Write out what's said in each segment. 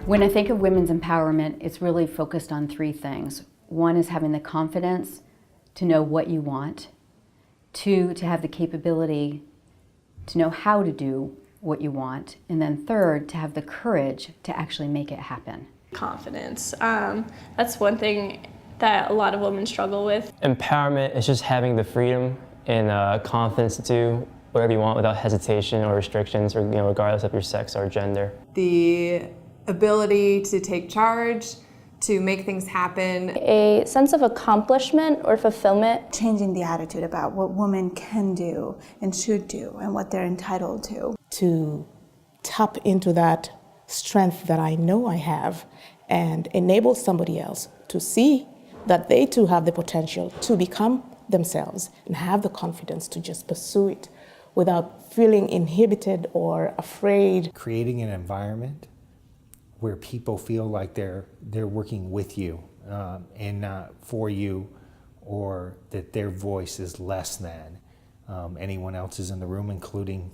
When I think of women's empowerment, it's really focused on three things. One is having the confidence to know what you want. Two, to have the capability to know how to do what you want. And then third, to have the courage to actually make it happen. Confidence. That's one thing that a lot of women struggle with. Empowerment is just having the freedom and confidence to do whatever you want without hesitation or restrictions, or regardless of your sex or gender. The ability to take charge, to make things happen. A sense of accomplishment or fulfillment. Changing the attitude about what women can do and should do and what they're entitled to. To tap into that strength that I know I have and enable somebody else to see that they too have the potential to become themselves and have the confidence to just pursue it without feeling inhibited or afraid. Creating an environment where people feel like they're working with you and not for you, or that their voice is less than anyone else's in the room, including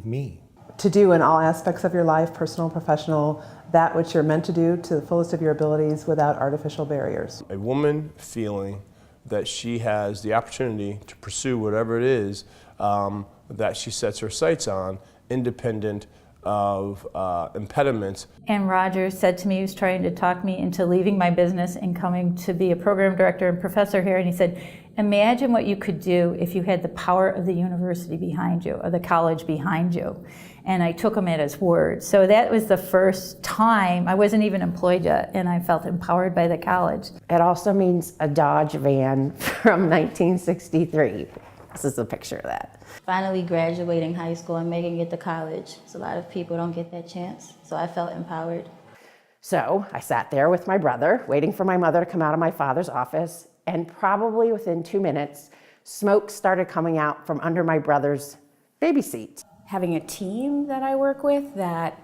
me. To do in all aspects of your life, personal, professional, that which you're meant to do to the fullest of your abilities without artificial barriers. A woman feeling that she has the opportunity to pursue whatever it is that she sets her sights on, independent of impediments. And Roger said to me, he was trying to talk me into leaving my business and coming to be a program director and professor here, and he said, imagine what you could do if you had the power of the university behind you, or the college behind you. And I took him at his word. So that was the first time, I wasn't even employed yet, and I felt empowered by the college. It also means a Dodge van from 1963. This is a picture of that. Finally graduating high school and making it to college. So a lot of people don't get that chance. So I felt empowered. So I sat there with my brother, waiting for my mother to come out of my father's office, and probably within 2 minutes, smoke started coming out from under my brother's baby seat. Having a team that I work with that,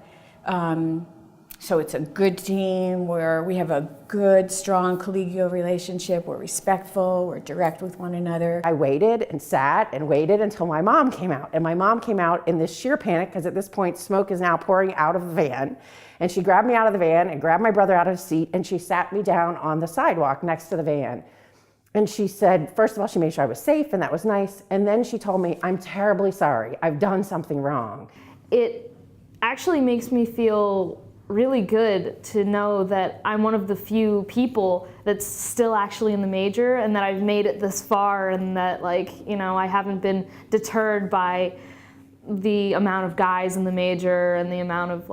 so it's a good team where we have a good, strong collegial relationship, we're respectful, we're direct with one another. I waited and sat and waited until my mom came out. And my mom came out in this sheer panic, because at this point smoke is now pouring out of the van. And she grabbed me out of the van and grabbed my brother out of his seat, and she sat me down on the sidewalk next to the van. And she said, first of all, she made sure I was safe, and that was nice. And then she told me, I'm terribly sorry, I've done something wrong. It actually makes me feel really good to know that I'm one of the few people that's still actually in the major, and that I've made it this far, and that I haven't been deterred by the amount of guys in the major and the amount of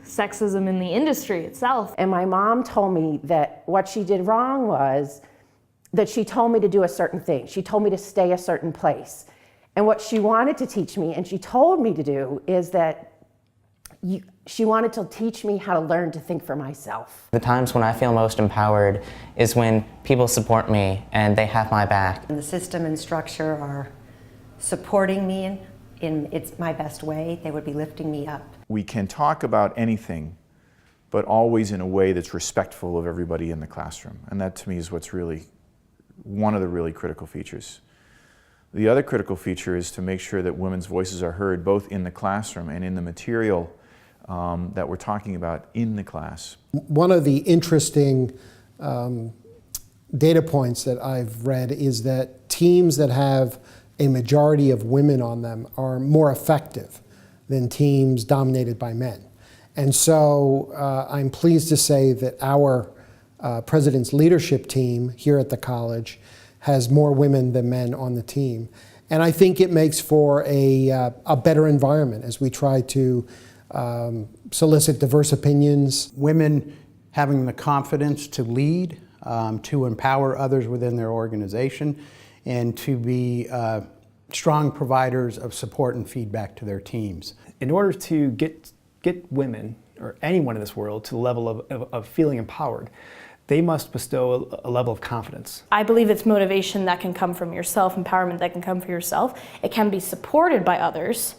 sexism in the industry itself. And my mom told me that what she did wrong was that she told me to do a certain thing. She told me to stay a certain place. And what she wanted to teach me, and she told me to do, is that she wanted to teach me how to learn to think for myself. The times when I feel most empowered is when people support me and they have my back. And the system and structure are supporting me in my best way. They would be lifting me up. We can talk about anything, but always in a way that's respectful of everybody in the classroom. And that to me is what's really one of the really critical features. The other critical feature is to make sure that women's voices are heard both in the classroom and in the material that we're talking about in the class. One of the interesting data points that I've read is that teams that have a majority of women on them are more effective than teams dominated by men. And so I'm pleased to say that our President's leadership team here at the college has more women than men on the team. And I think it makes for a better environment as we try to solicit diverse opinions. Women having the confidence to lead, to empower others within their organization, and to be strong providers of support and feedback to their teams. In order to get women, or anyone in this world, to the level of feeling empowered, they must bestow a level of confidence. I believe it's motivation that can come from yourself, empowerment that can come from yourself. It can be supported by others,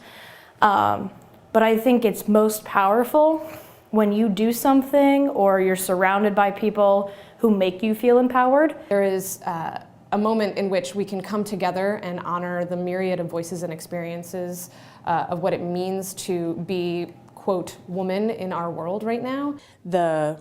but I think it's most powerful when you do something or you're surrounded by people who make you feel empowered. There is a moment in which we can come together and honor the myriad of voices and experiences of what it means to be quote, woman in our world right now. The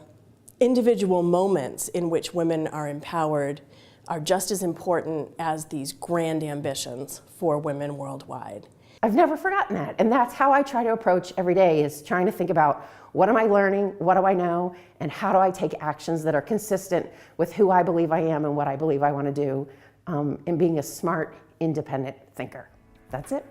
individual moments in which women are empowered are just as important as these grand ambitions for women worldwide. I've never forgotten that, and that's how I try to approach every day, is trying to think about what am I learning, what do I know, and how do I take actions that are consistent with who I believe I am and what I believe I want to do, and being a smart, independent thinker. That's it.